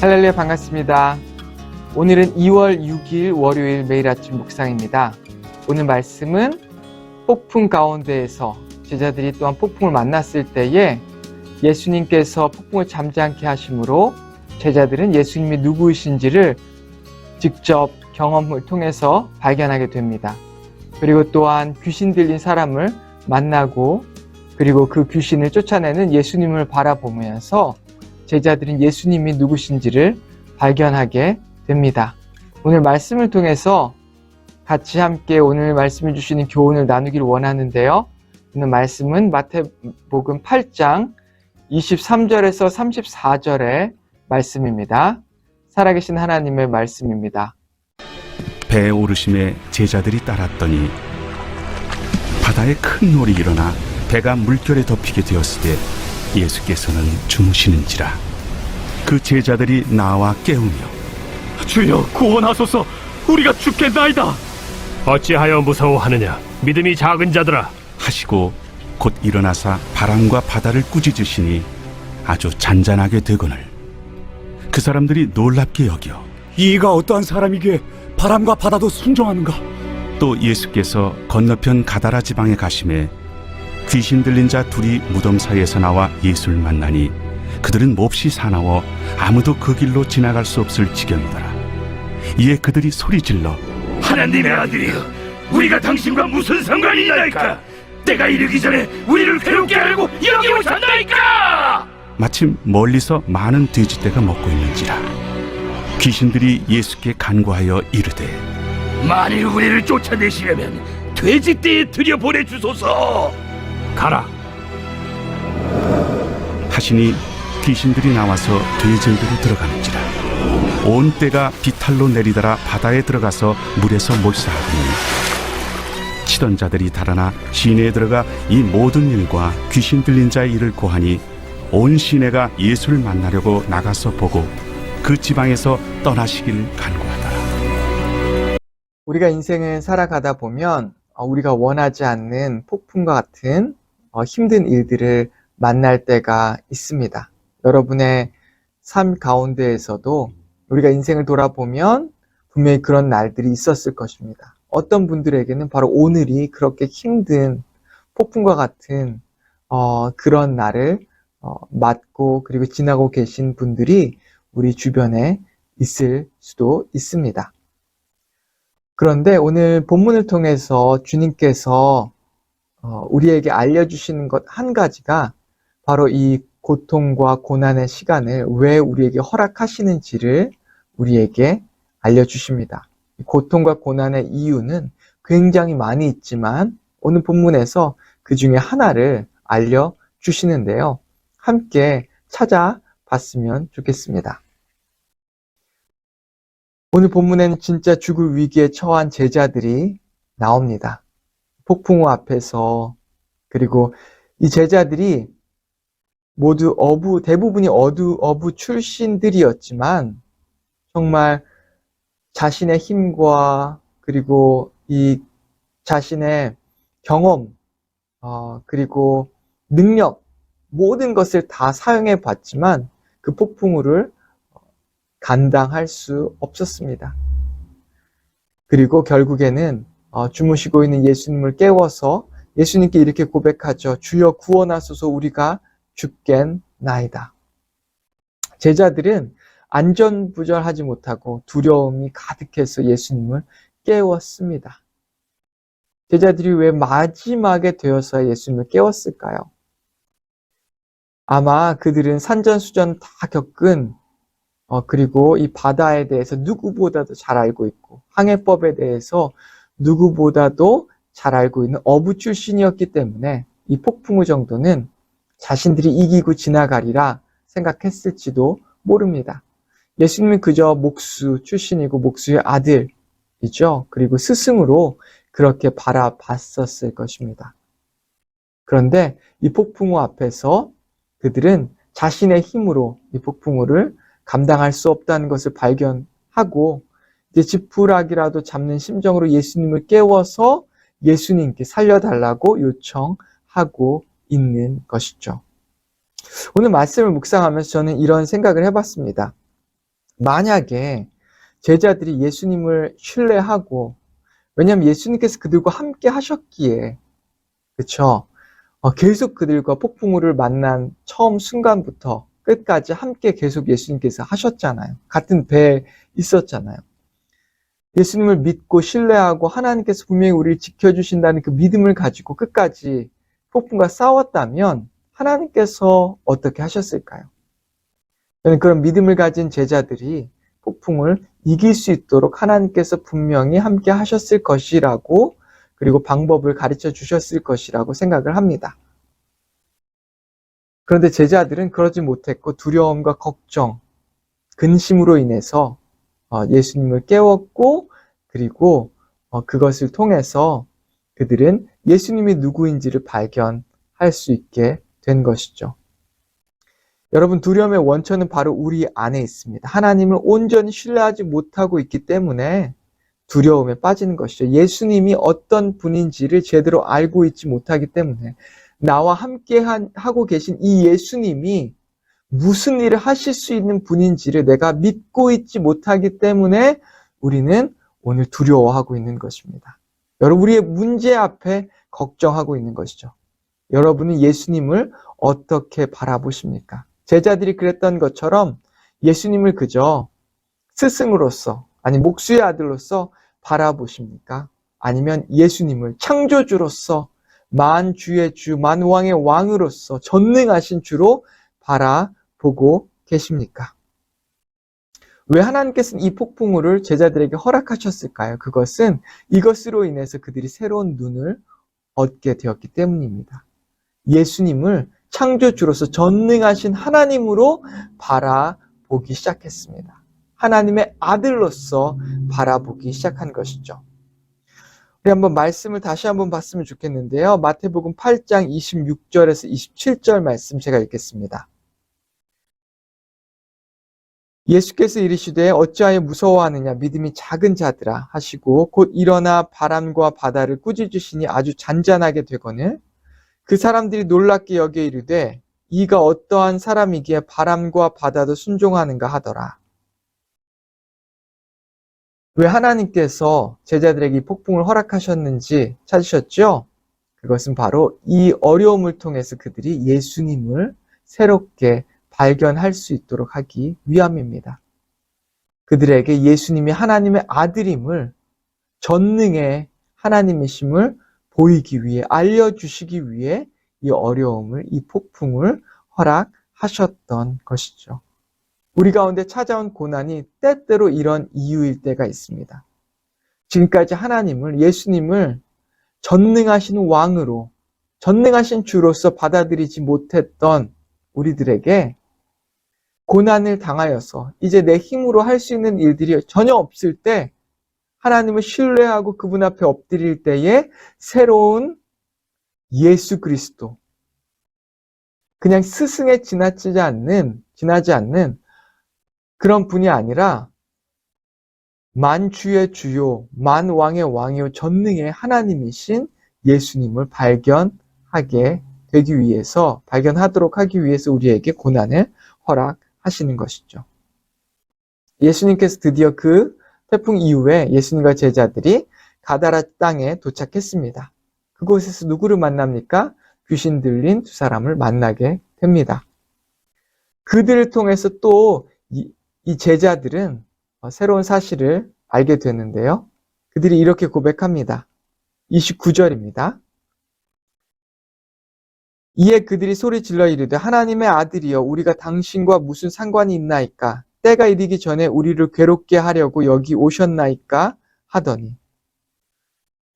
할렐루야, 반갑습니다. 오늘은 2월 6일 월요일 매일 아침 묵상입니다. 오늘 말씀은 폭풍 가운데에서 제자들이 또한 폭풍을 만났을 때에 예수님께서 폭풍을 잠잠케 하심으로 제자들은 예수님이 누구이신지를 직접 경험을 통해서 발견하게 됩니다. 그리고 또한 귀신 들린 사람을 만나고 그리고 그 귀신을 쫓아내는 예수님을 바라보면서 제자들은 예수님이 누구신지를 발견하게 됩니다. 오늘 말씀을 통해서 같이 함께 오늘 말씀을 주시는 교훈을 나누기를 원하는데요. 오늘 말씀은 마태복음 8장 23절에서 34절의 말씀입니다. 살아계신 하나님의 말씀입니다. 배에 오르심에 제자들이 따랐더니 바다에 큰 놀이 일어나 배가 물결에 덮이게 되었을 때 예수께서는 주무시는지라. 그 제자들이 나와 깨우며 주여 구원하소서, 우리가 죽겠나이다. 어찌하여 무서워하느냐, 믿음이 작은 자들아 하시고 곧 일어나사 바람과 바다를 꾸짖으시니 아주 잔잔하게 되거늘 그 사람들이 놀랍게 여겨 이가 어떠한 사람이기에 바람과 바다도 순종하는가? 또 예수께서 건너편 가다라 지방에 가심에 귀신 들린 자 둘이 무덤 사이에서 나와 예수를 만나니 그들은 몹시 사나워 아무도 그 길로 지나갈 수 없을 지경이더라. 이에 그들이 소리질러 하나님의 아들이여, 우리가 당신과 무슨 상관이나이까? 때가 이르기 전에 우리를 괴롭게 하려고 여기 오셨나이까? 마침 멀리서 많은 돼지떼가 먹고 있는지라. 귀신들이 예수께 간구하여 이르되 만일 우리를 쫓아내시려면 돼지떼에 들여보내주소서. 가라. 하시니 귀신들이 나와서 돼지에게로 들어가는지라. 온 떼가 비탈로 내리더라 바다에 들어가서 물에서 몰사하더니 치던 자들이 달아나 시내에 들어가 이 모든 일과 귀신 들린 자의 일을 고하니 온 시내가 예수를 만나려고 나가서 보고 그 지방에서 떠나시길 간구하더라. 우리가 인생을 살아가다 보면 우리가 원하지 않는 폭풍과 같은 힘든 일들을 만날 때가 있습니다. 여러분의 삶 가운데에서도 우리가 인생을 돌아보면 분명히 그런 날들이 있었을 것입니다. 어떤 분들에게는 바로 오늘이 그렇게 힘든 폭풍과 같은 그런 날을 맞고 그리고 지나고 계신 분들이 우리 주변에 있을 수도 있습니다. 그런데 오늘 본문을 통해서 주님께서 우리에게 알려주시는 것 한 가지가 바로 이 고통과 고난의 시간을 왜 우리에게 허락하시는지를 우리에게 알려주십니다. 고통과 고난의 이유는 굉장히 많이 있지만 오늘 본문에서 그 중에 하나를 알려주시는데요. 함께 찾아봤으면 좋겠습니다. 오늘 본문에는 진짜 죽을 위기에 처한 제자들이 나옵니다. 폭풍우 앞에서. 그리고 이 제자들이 모두 대부분이 어부 출신들이었지만 정말 자신의 힘과 그리고 이 자신의 경험 그리고 능력 모든 것을 다 사용해 봤지만 그 폭풍우를 감당할 수 없었습니다. 그리고 결국에는 주무시고 있는 예수님을 깨워서 예수님께 이렇게 고백하죠. 주여 구원하소서, 우리가 죽겠나이다. 제자들은 안전부절하지 못하고 두려움이 가득해서 예수님을 깨웠습니다. 제자들이 왜 마지막에 되어서 예수님을 깨웠을까요? 아마 그들은 산전수전 다 겪은 그리고 이 바다에 대해서 누구보다도 잘 알고 있고 항해법에 대해서 누구보다도 잘 알고 있는 어부 출신이었기 때문에 이 폭풍우 정도는 자신들이 이기고 지나가리라 생각했을지도 모릅니다. 예수님은 그저 목수 출신이고 목수의 아들이죠. 그리고 스승으로 그렇게 바라봤었을 것입니다. 그런데 이 폭풍우 앞에서 그들은 자신의 힘으로 이 폭풍우를 감당할 수 없다는 것을 발견하고 이제 지푸라기라도 잡는 심정으로 예수님을 깨워서 예수님께 살려달라고 요청하고 있는 것이죠. 오늘 말씀을 묵상하면서 저는 이런 생각을 해봤습니다. 만약에 제자들이 예수님을 신뢰하고, 왜냐하면 예수님께서 그들과 함께 하셨기에, 그쵸? 계속 그들과 폭풍우를 만난 처음 순간부터 끝까지 함께 계속 예수님께서 하셨잖아요. 같은 배에 있었잖아요. 예수님을 믿고 신뢰하고 하나님께서 분명히 우리를 지켜주신다는 그 믿음을 가지고 끝까지 폭풍과 싸웠다면 하나님께서 어떻게 하셨을까요? 저는 그런 믿음을 가진 제자들이 폭풍을 이길 수 있도록 하나님께서 분명히 함께 하셨을 것이라고, 그리고 방법을 가르쳐 주셨을 것이라고 생각을 합니다. 그런데 제자들은 그러지 못했고 두려움과 걱정, 근심으로 인해서 예수님을 깨웠고, 그리고 그것을 통해서 그들은 예수님이 누구인지를 발견할 수 있게 된 것이죠. 여러분, 두려움의 원천은 바로 우리 안에 있습니다. 하나님을 온전히 신뢰하지 못하고 있기 때문에 두려움에 빠지는 것이죠. 예수님이 어떤 분인지를 제대로 알고 있지 못하기 때문에, 나와 함께 하고 계신 이 예수님이 무슨 일을 하실 수 있는 분인지를 내가 믿고 있지 못하기 때문에 우리는 오늘 두려워하고 있는 것입니다. 여러분, 우리의 문제 앞에 걱정하고 있는 것이죠. 여러분은 예수님을 어떻게 바라보십니까? 제자들이 그랬던 것처럼 예수님을 그저 스승으로서, 아니 목수의 아들로서 바라보십니까? 아니면 예수님을 창조주로서, 만주의 주, 만왕의 왕으로서 전능하신 주로 바라보고 계십니까? 왜 하나님께서는 이 폭풍우를 제자들에게 허락하셨을까요? 그것은 이것으로 인해서 그들이 새로운 눈을 얻게 되었기 때문입니다. 예수님을 창조주로서 전능하신 하나님으로 바라보기 시작했습니다. 하나님의 아들로서 바라보기 시작한 것이죠. 우리 한번 말씀을 다시 한번 봤으면 좋겠는데요. 마태복음 8장 26절에서 27절 말씀 제가 읽겠습니다. 예수께서 이르시되 어찌하여 무서워하느냐, 믿음이 작은 자들아 하시고 곧 일어나 바람과 바다를 꾸짖으시니 아주 잔잔하게 되거늘 그 사람들이 놀랍게 여겨 이르되 이가 어떠한 사람이기에 바람과 바다도 순종하는가 하더라. 왜 하나님께서 제자들에게 이 폭풍을 허락하셨는지 찾으셨죠? 그것은 바로 이 어려움을 통해서 그들이 예수님을 새롭게 발견할 수 있도록 하기 위함입니다. 그들에게 예수님이 하나님의 아들임을, 전능의 하나님이심을 보이기 위해, 알려주시기 위해 이 어려움을, 이 폭풍을 허락하셨던 것이죠. 우리 가운데 찾아온 고난이 때때로 이런 이유일 때가 있습니다. 지금까지 하나님을, 예수님을 전능하신 왕으로, 전능하신 주로서 받아들이지 못했던 우리들에게 고난을 당하여서 이제 내 힘으로 할 수 있는 일들이 전혀 없을 때 하나님을 신뢰하고 그분 앞에 엎드릴 때에 새로운 예수 그리스도, 그냥 스승에 지나지 않는 그런 분이 아니라 만주의 주요, 만왕의 왕이요, 전능의 하나님이신 예수님을 발견하도록 하기 위해서 우리에게 고난을 허락하시는 것이죠. 예수님께서 드디어 그 태풍 이후에 예수님과 제자들이 가다라 땅에 도착했습니다. 그곳에서 누구를 만납니까? 귀신 들린 두 사람을 만나게 됩니다. 그들을 통해서 또 이 제자들은 새로운 사실을 알게 되는데요. 그들이 이렇게 고백합니다. 29절입니다. 이에 그들이 소리질러 이르되 하나님의 아들이여 우리가 당신과 무슨 상관이 있나이까? 때가 이르기 전에 우리를 괴롭게 하려고 여기 오셨나이까? 하더니,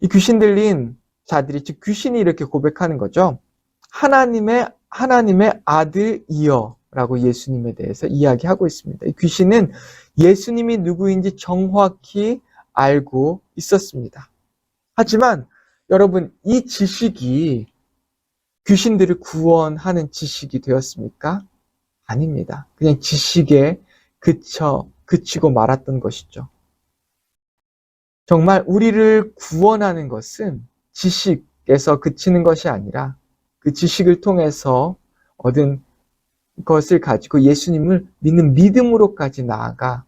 이 귀신 들린 자들이, 즉 귀신이 이렇게 고백하는 거죠. 하나님의 아들이여 라고 예수님에 대해서 이야기하고 있습니다. 이 귀신은 예수님이 누구인지 정확히 알고 있었습니다. 하지만 여러분, 이 지식이 귀신들을 구원하는 지식이 되었습니까? 아닙니다. 그냥 지식에 그치고 말았던 것이죠. 정말 우리를 구원하는 것은 지식에서 그치는 것이 아니라 그 지식을 통해서 얻은 것을 가지고 예수님을 믿는 믿음으로까지 나아가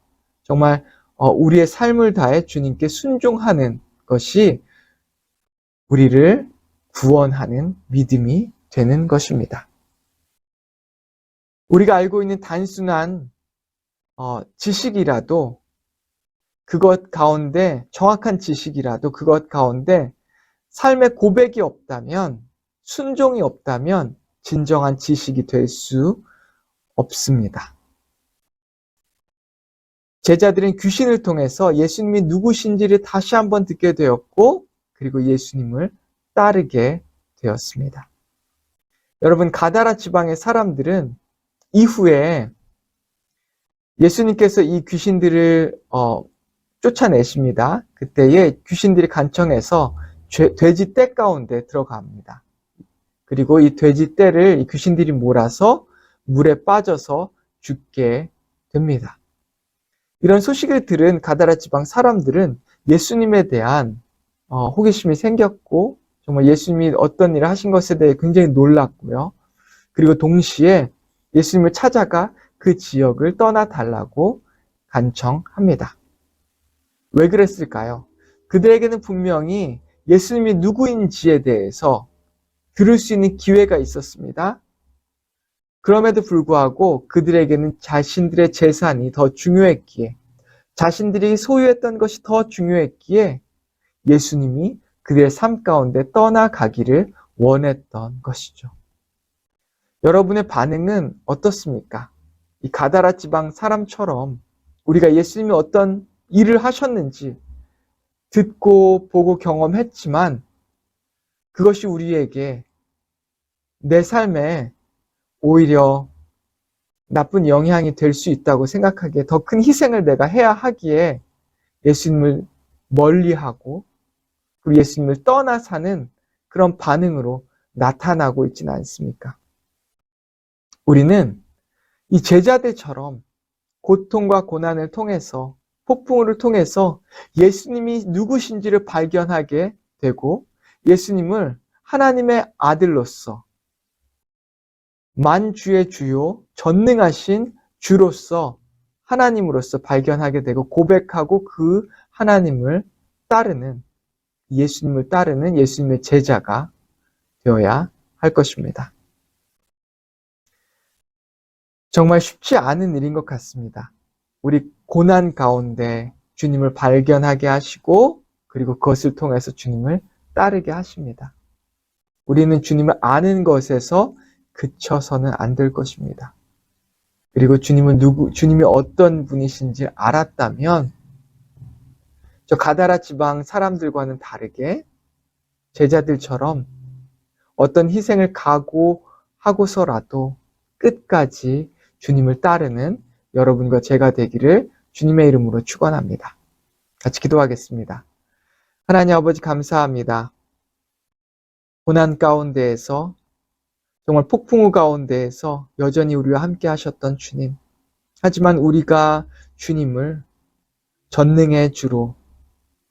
정말 우리의 삶을 다해 주님께 순종하는 것이 우리를 구원하는 믿음이 되는 것입니다. 우리가 알고 있는 단순한 지식이라도 그것 가운데 정확한 지식이라도 그것 가운데 삶의 고백이 없다면 순종이 없다면 진정한 지식이 될 수 없습니다. 제자들은 귀신을 통해서 예수님이 누구신지를 다시 한번 듣게 되었고 그리고 예수님을 따르게 되었습니다. 여러분, 가다라 지방의 사람들은 이후에 예수님께서 이 귀신들을 쫓아내십니다. 그때에 귀신들이 간청해서 돼지 떼 가운데 들어갑니다. 그리고 이 돼지 떼를 이 귀신들이 몰아서 물에 빠져서 죽게 됩니다. 이런 소식을 들은 가다라 지방 사람들은 예수님에 대한 호기심이 생겼고 정말 예수님이 어떤 일을 하신 것에 대해 굉장히 놀랐고요. 그리고 동시에 예수님을 찾아가 그 지역을 떠나달라고 간청합니다. 왜 그랬을까요? 그들에게는 분명히 예수님이 누구인지에 대해서 들을 수 있는 기회가 있었습니다. 그럼에도 불구하고 그들에게는 자신들의 재산이 더 중요했기에, 자신들이 소유했던 것이 더 중요했기에 예수님이 그들의 삶 가운데 떠나가기를 원했던 것이죠. 여러분의 반응은 어떻습니까? 이 가다라 지방 사람처럼 우리가 예수님이 어떤 일을 하셨는지 듣고 보고 경험했지만 그것이 우리에게 내 삶에 오히려 나쁜 영향이 될 수 있다고 생각하기에 더 큰 희생을 내가 해야 하기에 예수님을 멀리하고 그리고 예수님을 떠나 사는 그런 반응으로 나타나고 있지는 않습니까? 우리는 이 제자들처럼 고통과 고난을 통해서 폭풍우를 통해서 예수님이 누구신지를 발견하게 되고 예수님을 하나님의 아들로서 만주의 주요 전능하신 주로서 하나님으로서 발견하게 되고 고백하고 그 하나님을 따르는 예수님을 따르는 예수님의 제자가 되어야 할 것입니다. 정말 쉽지 않은 일인 것 같습니다. 우리 고난 가운데 주님을 발견하게 하시고 그리고 그것을 통해서 주님을 따르게 하십니다. 우리는 주님을 아는 것에서 그쳐서는 안 될 것입니다. 그리고 주님이 어떤 분이신지 알았다면 저 가다라 지방 사람들과는 다르게 제자들처럼 어떤 희생을 각오하고서라도 끝까지 주님을 따르는 여러분과 제가 되기를 주님의 이름으로 축원합니다. 같이 기도하겠습니다. 하나님 아버지 감사합니다. 고난 가운데에서 정말 폭풍우 가운데에서 여전히 우리와 함께 하셨던 주님. 하지만 우리가 주님을 전능의 주로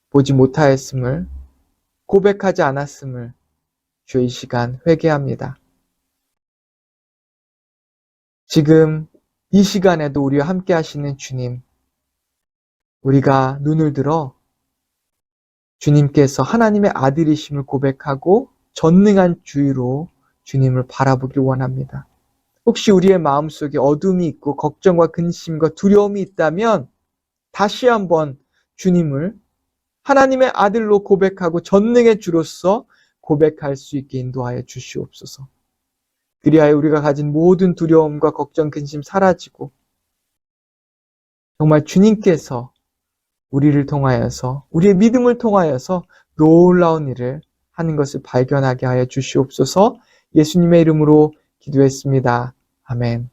보지 못하였음을 고백하지 않았음을 주의 이 시간 회개합니다. 지금 이 시간에도 우리와 함께 하시는 주님, 우리가 눈을 들어 주님께서 하나님의 아들이심을 고백하고 전능한 주의로 주님을 바라보길 원합니다. 혹시 우리의 마음속에 어둠이 있고 걱정과 근심과 두려움이 있다면 다시 한번 주님을 하나님의 아들로 고백하고 전능의 주로서 고백할 수 있게 인도하여 주시옵소서. 그리하여 우리가 가진 모든 두려움과 걱정, 근심 사라지고 정말 주님께서 우리를 통하여서 우리의 믿음을 통하여서 놀라운 일을 하는 것을 발견하게 하여 주시옵소서. 예수님의 이름으로 기도했습니다. 아멘.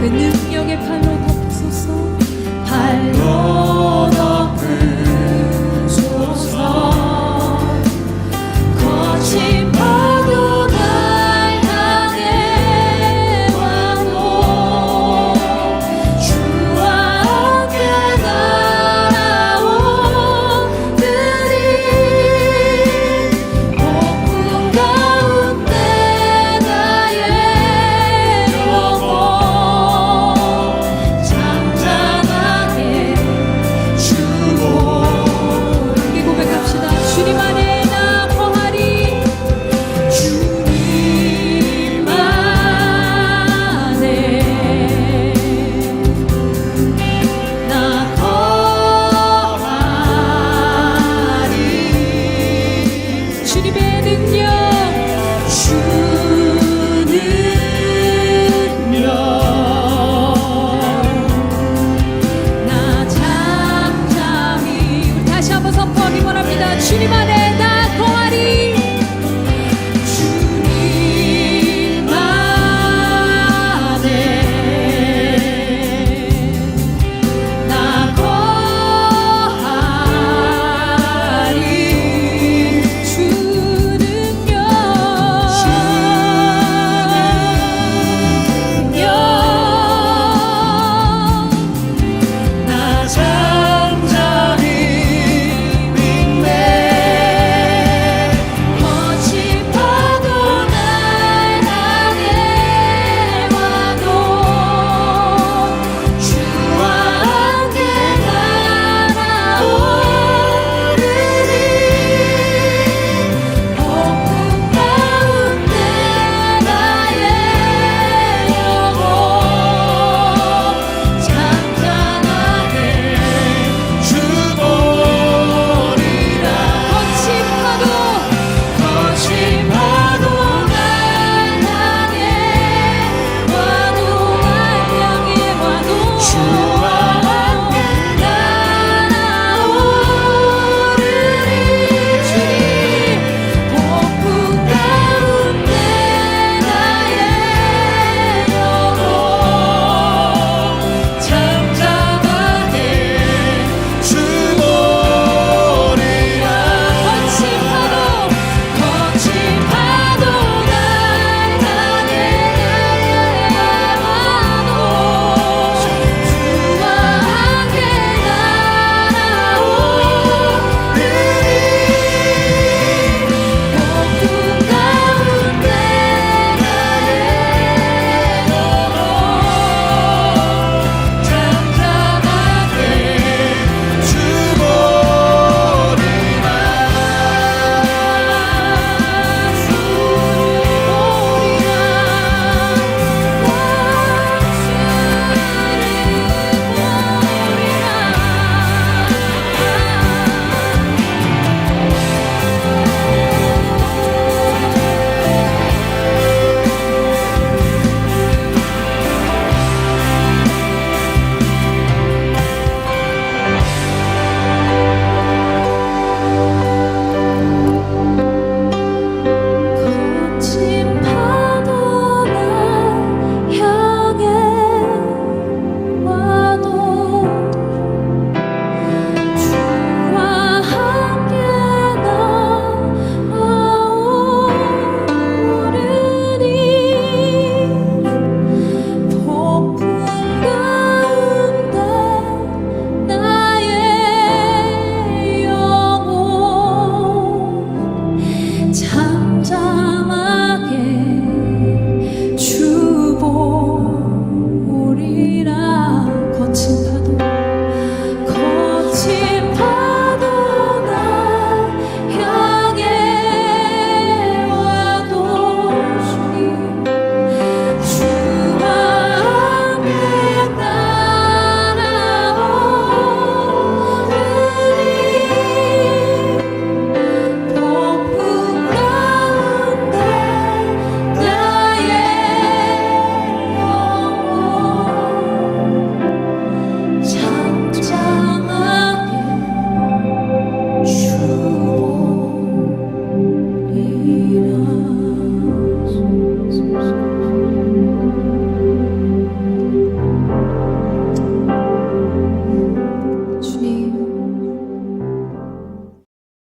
눈물